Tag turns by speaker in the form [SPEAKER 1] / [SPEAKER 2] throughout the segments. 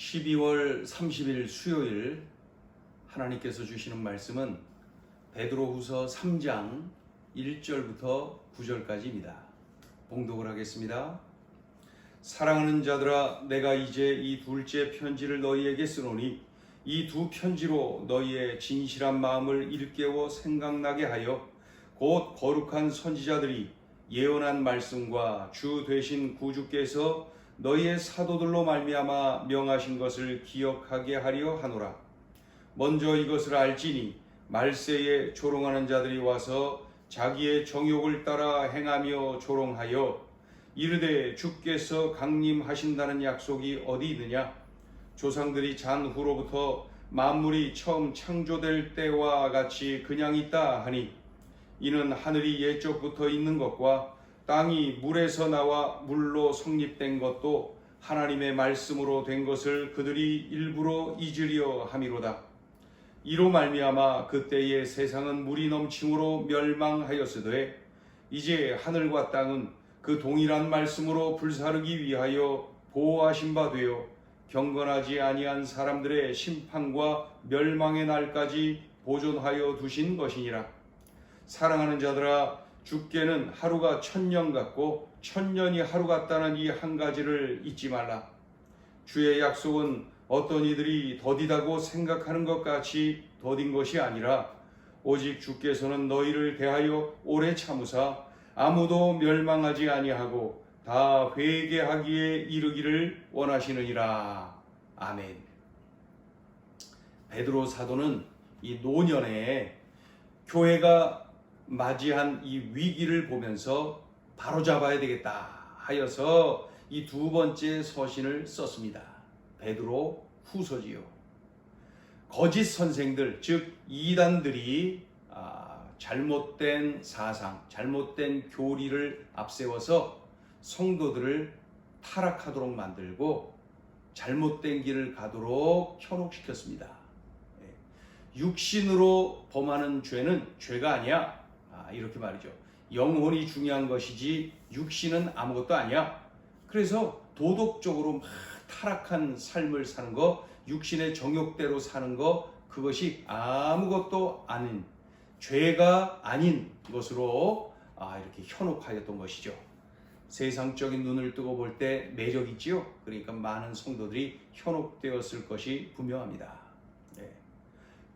[SPEAKER 1] 12월 30일 수요일 하나님께서 주시는 말씀은 베드로후서 3장 1절부터 9절까지입니다. 봉독을 하겠습니다. 사랑하는 자들아, 내가 이제 이 둘째 편지를 너희에게 쓰노니 이 두 편지로 너희의 진실한 마음을 일깨워 생각나게 하여 곧 거룩한 선지자들이 예언한 말씀과 주 되신 구주께서 너희의 사도들로 말미암아 명하신 것을 기억하게 하려 하노라. 먼저 이것을 알지니 말세에 조롱하는 자들이 와서 자기의 정욕을 따라 행하며 조롱하여 이르되 주께서 강림하신다는 약속이 어디 있느냐? 조상들이 잔 후로부터 만물이 처음 창조될 때와 같이 그냥 있다 하니 이는 하늘이 옛적부터 있는 것과 땅이 물에서 나와 물로 성립된 것도 하나님의 말씀으로 된 것을 그들이 일부러 잊으려 함이로다. 이로 말미암아 그때의 세상은 물이 넘침으로 멸망하였으되 이제 하늘과 땅은 그 동일한 말씀으로 불사르기 위하여 보호하신 바 되어 경건하지 아니한 사람들의 심판과 멸망의 날까지 보존하여 두신 것이니라. 사랑하는 자들아, 주께는 하루가 1000년 같고 1000년이 하루 같다는 이 한 가지를 잊지 말라. 주의 약속은 어떤 이들이 더디다고 생각하는 것 같이 더딘 것이 아니라 오직 주께서는 너희를 대하여 오래 참으사 아무도 멸망하지 아니하고 다 회개하기에 이르기를 원하시느니라. 아멘. 베드로 사도는 이 노년에 교회가 맞이한 이 위기를 보면서 바로잡아야 되겠다 하여서 이 두 번째 서신을 썼습니다. 베드로 후서지요. 거짓 선생들, 즉 이단들이 잘못된 사상, 잘못된 교리를 앞세워서 성도들을 타락하도록 만들고 잘못된 길을 가도록 현혹시켰습니다. 육신으로 범하는 죄는 죄가 아니야. 이렇게 말이죠. 영혼이 중요한 것이지 육신은 아무것도 아니야. 그래서 도덕적으로 막 타락한 삶을 사는 거, 육신의 정욕대로 사는 거, 그것이 아무것도 아닌, 죄가 아닌 것으로 이렇게 현혹하였던 것이죠. 세상적인 눈을 뜨고 볼 때 매력 있지요. 그러니까 많은 성도들이 현혹되었을 것이 분명합니다.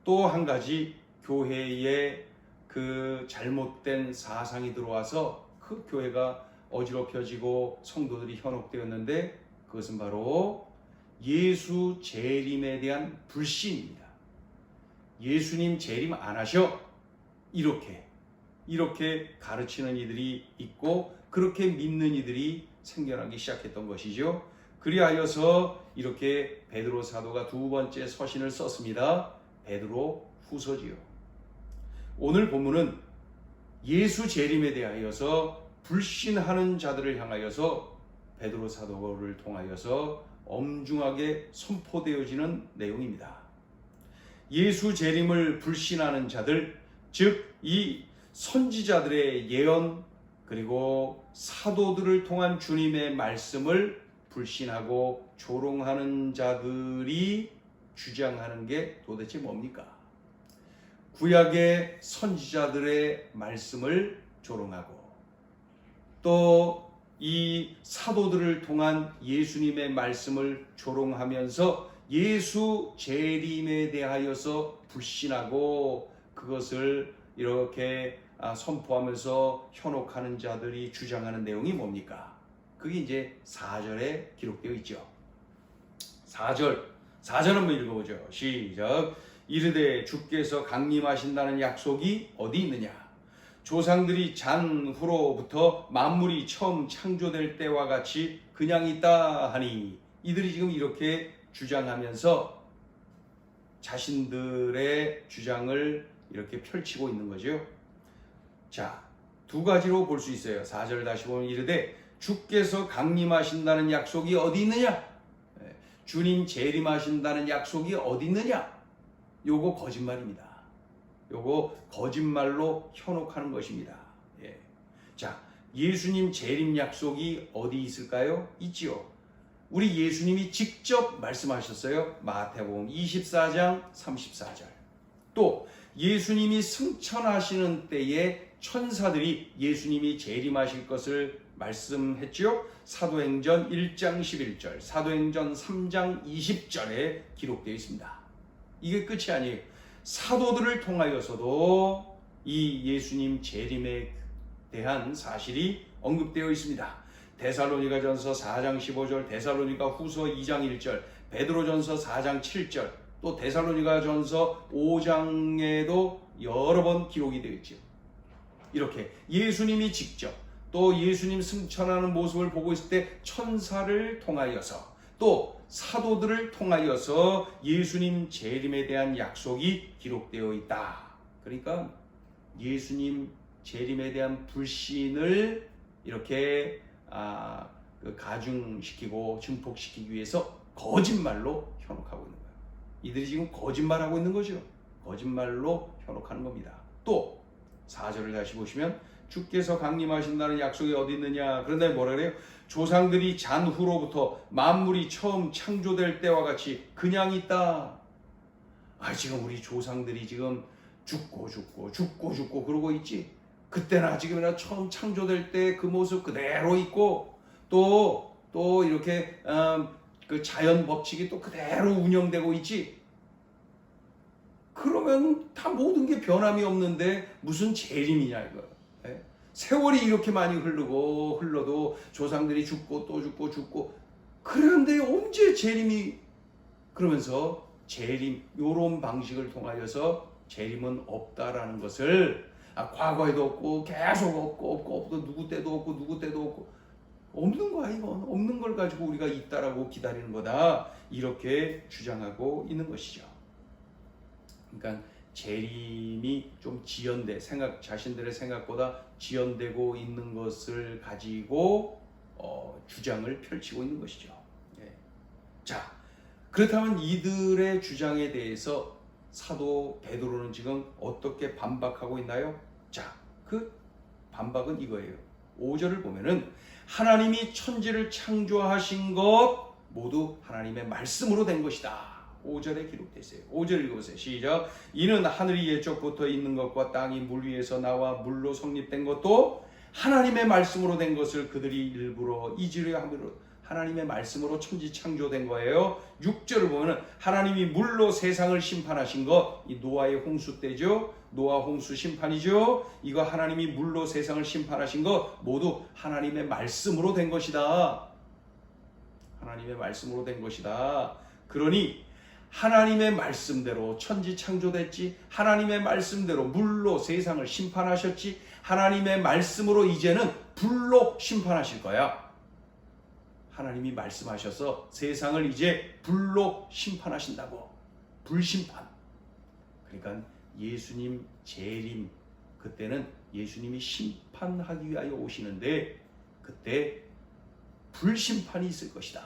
[SPEAKER 1] 또 한 가지, 교회에 그 잘못된 사상이 들어와서 그 교회가 어지럽혀지고 성도들이 현혹되었는데 그것은 바로 예수 재림에 대한 불신입니다. 예수님 재림 안 하셔. 이렇게 가르치는 이들이 있고 그렇게 믿는 이들이 생겨나기 시작했던 것이죠. 그리하여서 이렇게 베드로 사도가 두 번째 서신을 썼습니다. 베드로 후서지요. 오늘 본문은 예수 재림에 대하여서 불신하는 자들을 향하여서 베드로 사도를 통하여서 엄중하게 선포되어지는 내용입니다. 예수 재림을 불신하는 자들, 즉 이 선지자들의 예언 그리고 사도들을 통한 주님의 말씀을 불신하고 조롱하는 자들이 주장하는 게 도대체 뭡니까? 구약의 선지자들의 말씀을 조롱하고 또 이 사도들을 통한 예수님의 말씀을 조롱하면서 예수 재림에 대하여서 불신하고 그것을 이렇게 선포하면서 현혹하는 자들이 주장하는 내용이 뭡니까? 그게 이제 4절에 기록되어 있죠. 4절 한번 읽어보죠. 시작. 이르되 주께서 강림하신다는 약속이 어디 있느냐? 조상들이 잔 후로부터 만물이 처음 창조될 때와 같이 그냥 있다 하니, 이들이 지금 이렇게 주장하면서 자신들의 주장을 이렇게 펼치고 있는 거죠. 자, 두 가지로 볼 수 있어요. 4절 다시 보면 이르되 주께서 강림하신다는 약속이 어디 있느냐? 주님 재림하신다는 약속이 어디 있느냐? 요거 거짓말입니다. 요거 거짓말로 현혹하는 것입니다. 자, 예수님 재림 약속이 어디 있을까요? 있지요. 우리 예수님이 직접 말씀하셨어요. 마태복음 24장 34절. 또 예수님이 승천하시는 때에 천사들이 예수님이 재림하실 것을 말씀했죠. 사도행전 1장 11절, 사도행전 3장 20절에 기록되어 있습니다. 이게 끝이 아니에요. 사도들을 통하여서도 이 예수님 재림에 대한 사실이 언급되어 있습니다. 데살로니가전서 4장 15절, 데살로니가 후서 2장 1절, 베드로전서 4장 7절, 또 데살로니가전서 5장에도 여러 번 기록이 되어 있죠. 이렇게 예수님이 직접 또 예수님 승천하는 모습을 보고 있을 때 천사를 통하여서 또 사도들을 통하여서 예수님 재림에 대한 약속이 기록되어 있다. 그러니까 예수님 재림에 대한 불신을 이렇게 가중시키고 증폭시키기 위해서 거짓말로 현혹하고 있는 거예요. 이들이 지금 거짓말하고 있는 거죠. 거짓말로 현혹하는 겁니다. 또 4절을 다시 보시면 주께서 강림하신다는 약속이 어디 있느냐. 그런데 뭐라 그래요? 조상들이 잔 후로부터 만물이 처음 창조될 때와 같이 그냥 있다. 지금 우리 조상들이 지금 죽고 그러고 있지. 그때나 지금이나 처음 창조될 때 그 모습 그대로 있고 또 이렇게 그 자연 법칙이 또 그대로 운영되고 있지. 그러면 다 모든 게 변함이 없는데 무슨 재림이냐 이거. 세월이 이렇게 많이 흘러도 조상들이 죽고 또 죽고 그런데 언제 재림이, 그러면서 재림 요런 방식을 통하여서 재림은 없다라는 것을 과거에도 없고 계속 없고 누구 때도 없고 없는 거야. 이건 없는 걸 가지고 우리가 있다라고 기다리는 거다, 이렇게 주장하고 있는 것이죠. 그러니까 재림이 좀 자신들의 생각보다 지연되고 있는 것을 가지고 주장을 펼치고 있는 것이죠. 자, 그렇다면 이들의 주장에 대해서 사도 베드로는 지금 어떻게 반박하고 있나요? 자, 그 반박은 이거예요. 5절을 보면은 하나님이 천지를 창조하신 것 모두 하나님의 말씀으로 된 것이다. 5절에 기록되어 있어요. 5절 읽어보세요. 시작. 이는 하늘이 예적부터 있는 것과 땅이 물 위에서 나와 물로 성립된 것도 하나님의 말씀으로 된 것을 그들이 일부러 잊으려 함으로 하나님의 말씀으로 천지 창조된 거예요. 6절을 보면 하나님이 물로 세상을 심판하신 것, 이 노아의 홍수 때죠. 노아 홍수 심판이죠. 이거 하나님이 물로 세상을 심판하신 것 모두 하나님의 말씀으로 된 것이다. 하나님의 말씀으로 된 것이다. 그러니 하나님의 말씀대로 천지 창조됐지, 하나님의 말씀대로 물로 세상을 심판하셨지, 하나님의 말씀으로 이제는 불로 심판하실 거야. 하나님이 말씀하셔서 세상을 이제 불로 심판하신다고. 불심판. 그러니까 예수님 재림, 그때는 예수님이 심판하기 위하여 오시는데 그때 불심판이 있을 것이다.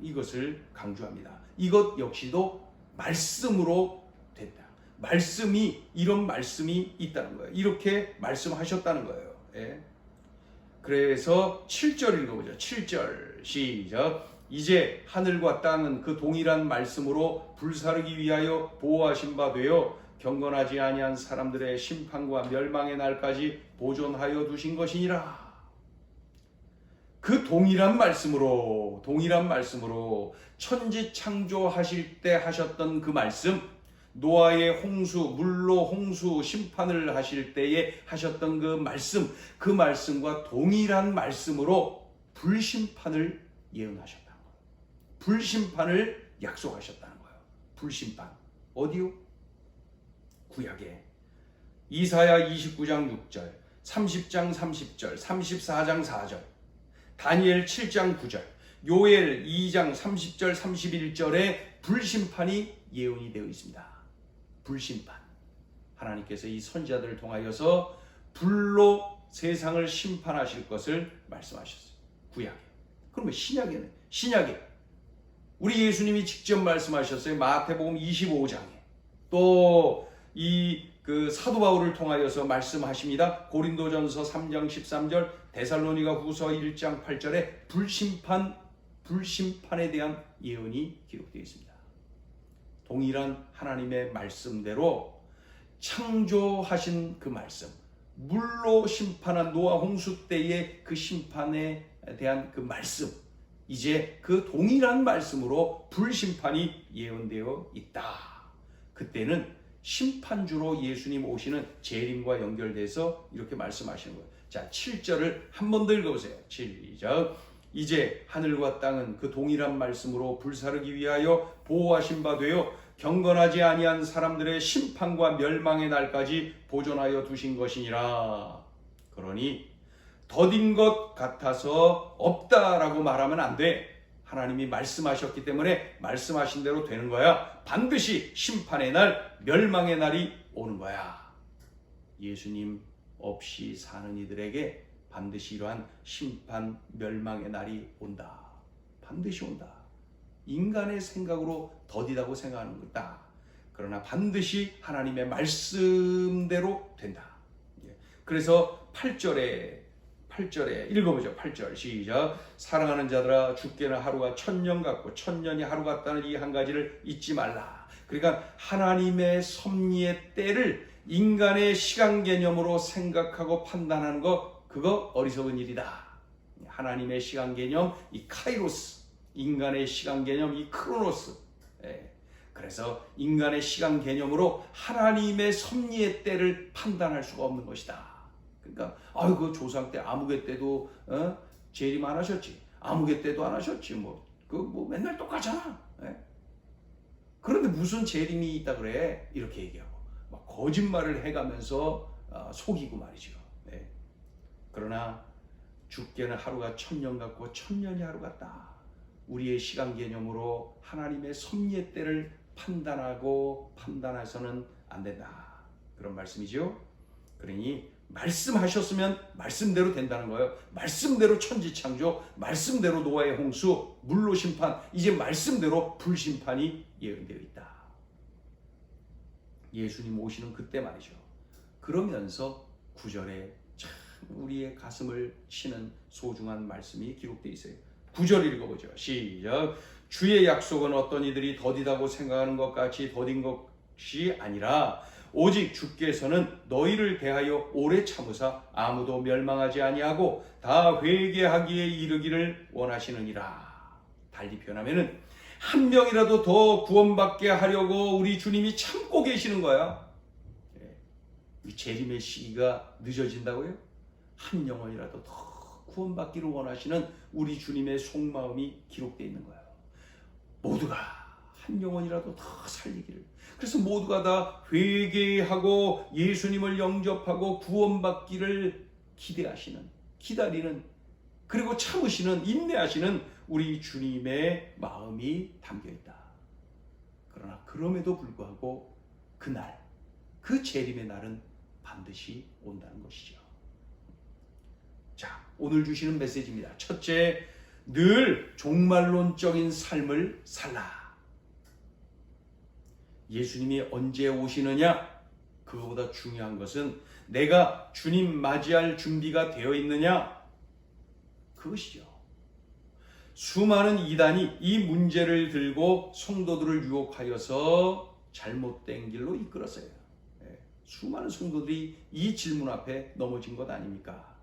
[SPEAKER 1] 이것을 강조합니다. 이것 역시도 말씀으로 됐다. 이런 말씀이 있다는 거예요. 이렇게 말씀하셨다는 거예요. 그래서 7절 읽어보죠. 7절 시작. 이제 하늘과 땅은 그 동일한 말씀으로 불사르기 위하여 보호하신 바 되어 경건하지 아니한 사람들의 심판과 멸망의 날까지 보존하여 두신 것이니라. 그 동일한 말씀으로 천지 창조하실 때 하셨던 그 말씀, 노아의 홍수, 물로 홍수 심판을 하실 때에 하셨던 그 말씀과 동일한 말씀으로 불심판을 예언하셨다는 거예요. 불심판을 약속하셨다는 거예요. 불심판. 어디요? 구약에 이사야 29장 6절, 30장 30절, 34장 4절, 다니엘 7장 9절, 요엘 2장 30절 31절에 불심판이 예언이 되어 있습니다. 불심판. 하나님께서 이 선지자들을 통하여서 불로 세상을 심판하실 것을 말씀하셨어요. 구약에. 그러면 신약에 우리 예수님이 직접 말씀하셨어요. 마태복음 25장에. 또 그 사도 바울을 통하여서 말씀하십니다. 고린도전서 3장 13절, 데살로니가 후서 1장 8절에 불심판에 대한 예언이 기록되어 있습니다. 동일한 하나님의 말씀대로 창조하신 그 말씀, 물로 심판한 노아 홍수 때의 그 심판에 대한 그 말씀, 이제 그 동일한 말씀으로 불심판이 예언되어 있다. 그때는 심판주로 예수님 오시는 재림과 연결돼서 이렇게 말씀하시는 거예요. 자, 7절을 한 번 더 읽어보세요. 시작. 이제 하늘과 땅은 그 동일한 말씀으로 불사르기 위하여 보호하신 바 되어 경건하지 아니한 사람들의 심판과 멸망의 날까지 보존하여 두신 것이니라. 그러니 더딘 것 같아서 없다라고 말하면 안 돼. 하나님이 말씀하셨기 때문에 말씀하신 대로 되는 거야. 반드시 심판의 날, 멸망의 날이 오는 거야. 예수님 없이 사는 이들에게 반드시 이러한 심판, 멸망의 날이 온다. 반드시 온다. 인간의 생각으로 더디다고 생각하는 거다. 그러나 반드시 하나님의 말씀대로 된다. 그래서 8절에 읽어보죠. 8절 시작. 사랑하는 자들아, 주께는 하루가 1000년 같고 1000년이 하루 같다는 이 한 가지를 잊지 말라. 그러니까 하나님의 섭리의 때를 인간의 시간 개념으로 생각하고 판단하는 거, 그거 어리석은 일이다. 하나님의 시간 개념, 이 카이로스, 인간의 시간 개념, 이 크로노스. 그래서 인간의 시간 개념으로 하나님의 섭리의 때를 판단할 수가 없는 것이다. 그러니까 그 조상 때 아무개 때도 재림 안 하셨지, 아무개 때도 안 하셨지, 뭐 맨날 똑같잖아. 그런데 무슨 재림이 있다 그래? 이렇게 얘기하고 막 거짓말을 해가면서 속이고 말이죠. 그러나 주께는 하루가 1000년 같고 1000년이 하루 같다. 우리의 시간 개념으로 하나님의 섭리의 때를 판단해서는 안 된다. 그런 말씀이죠. 그러니 말씀하셨으면 말씀대로 된다는 거예요. 말씀대로 천지창조, 말씀대로 노아의 홍수, 물로 심판, 이제 말씀대로 불심판이 예언되어 있다. 예수님 오시는 그때 말이죠. 그러면서 9절에 참 우리의 가슴을 치는 소중한 말씀이 기록되어 있어요. 9절 읽어보죠. 시작. 주의 약속은 어떤 이들이 더디다고 생각하는 것 같이 더딘 것이 아니라 오직 주께서는 너희를 대하여 오래 참으사 아무도 멸망하지 아니하고 다 회개하기에 이르기를 원하시느니라. 달리 표현하면은 한 명이라도 더 구원받게 하려고 우리 주님이 참고 계시는 거야. 이 재림의 시기가 늦어진다고요? 한 영혼이라도 더 구원받기를 원하시는 우리 주님의 속마음이 기록되어 있는 거예요. 모두가 한 영혼이라도 더 살리기를. 그래서 모두가 다 회개하고 예수님을 영접하고 구원받기를 기다리는, 그리고 참으시는, 인내하시는 우리 주님의 마음이 담겨있다. 그러나 그럼에도 불구하고 그날, 그 재림의 날은 반드시 온다는 것이죠. 자, 오늘 주시는 메시지입니다. 첫째, 늘 종말론적인 삶을 살라. 예수님이 언제 오시느냐? 그거보다 중요한 것은 내가 주님 맞이할 준비가 되어 있느냐? 그것이죠. 수많은 이단이 이 문제를 들고 성도들을 유혹하여서 잘못된 길로 이끌었어요. 수많은 성도들이 이 질문 앞에 넘어진 것 아닙니까?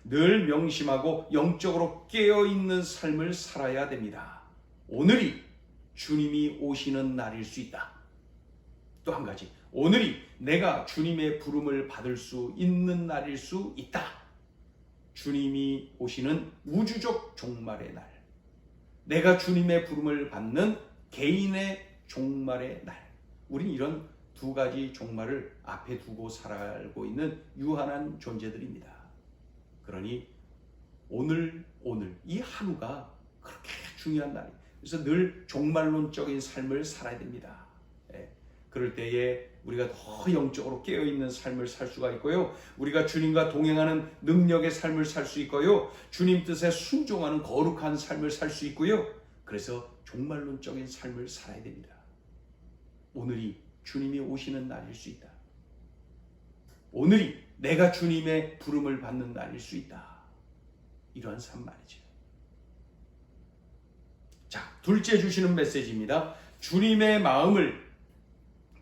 [SPEAKER 1] 늘 명심하고 영적으로 깨어있는 삶을 살아야 됩니다. 오늘이 주님이 오시는 날일 수 있다. 또 한 가지, 오늘이 내가 주님의 부름을 받을 수 있는 날일 수 있다. 주님이 오시는 우주적 종말의 날, 내가 주님의 부름을 받는 개인의 종말의 날. 우린 이런 두 가지 종말을 앞에 두고 살아가고 있는 유한한 존재들입니다. 그러니 오늘 이 하루가 그렇게 중요한 날이에요. 그래서 늘 종말론적인 삶을 살아야 됩니다. 그럴 때에 우리가 더 영적으로 깨어있는 삶을 살 수가 있고요. 우리가 주님과 동행하는 능력의 삶을 살 수 있고요. 주님 뜻에 순종하는 거룩한 삶을 살 수 있고요. 그래서 종말론적인 삶을 살아야 됩니다. 오늘이 주님이 오시는 날일 수 있다. 오늘이 내가 주님의 부름을 받는 날일 수 있다. 이러한 삶 말이죠. 자, 둘째 주시는 메시지입니다. 주님의 마음을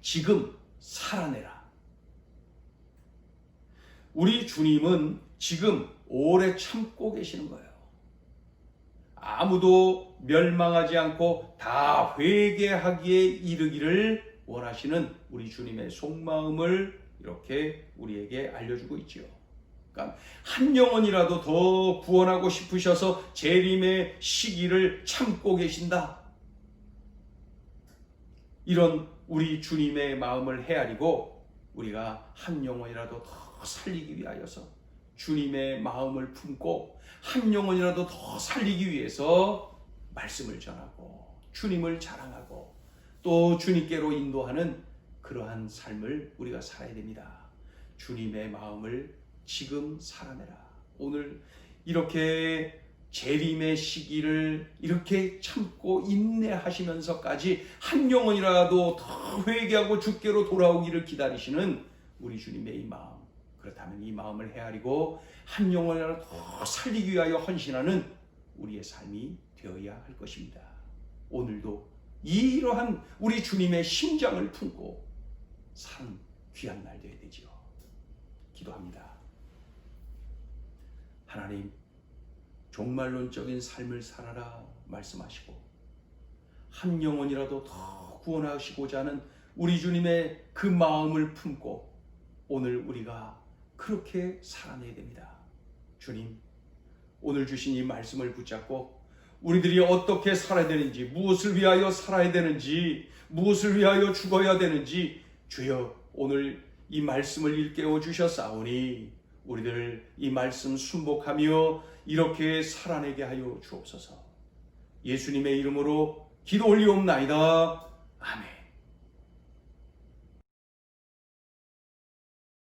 [SPEAKER 1] 지금 살아내라. 우리 주님은 지금 오래 참고 계시는 거예요. 아무도 멸망하지 않고 다 회개하기에 이르기를 원하시는 우리 주님의 속마음을 이렇게 우리에게 알려주고 있지요. 그러니까 한 영혼이라도 더 구원하고 싶으셔서 재림의 시기를 참고 계신다. 이런 우리 주님의 마음을 헤아리고 우리가 한 영혼이라도 더 살리기 위하여서 주님의 마음을 품고 한 영혼이라도 더 살리기 위해서 말씀을 전하고 주님을 자랑하고 또 주님께로 인도하는 그러한 삶을 우리가 살아야 됩니다. 주님의 마음을 지금 살아내라. 오늘 이렇게 재림의 시기를 이렇게 참고 인내하시면서까지 한 영혼이라도 더 회개하고 주께로 돌아오기를 기다리시는 우리 주님의 이 마음, 그렇다면 이 마음을 헤아리고 한 영혼이라도 더 살리기 위하여 헌신하는 우리의 삶이 되어야 할 것입니다. 오늘도 이러한 우리 주님의 심장을 품고 사는 귀한 날 되어야 되지요. 기도합니다. 하나님, 종말론적인 삶을 살아라 말씀하시고 한 영혼이라도 더 구원하시고자 하는 우리 주님의 그 마음을 품고 오늘 우리가 그렇게 살아내야 됩니다. 주님, 오늘 주신 이 말씀을 붙잡고 우리들이 어떻게 살아야 되는지, 무엇을 위하여 살아야 되는지, 무엇을 위하여 죽어야 되는지 주여 오늘 이 말씀을 일깨워 주셨사오니 우리들 이 말씀 순복하며 이렇게 살아내게 하여 주옵소서. 예수님의 이름으로 기도 올리옵나이다. 아멘.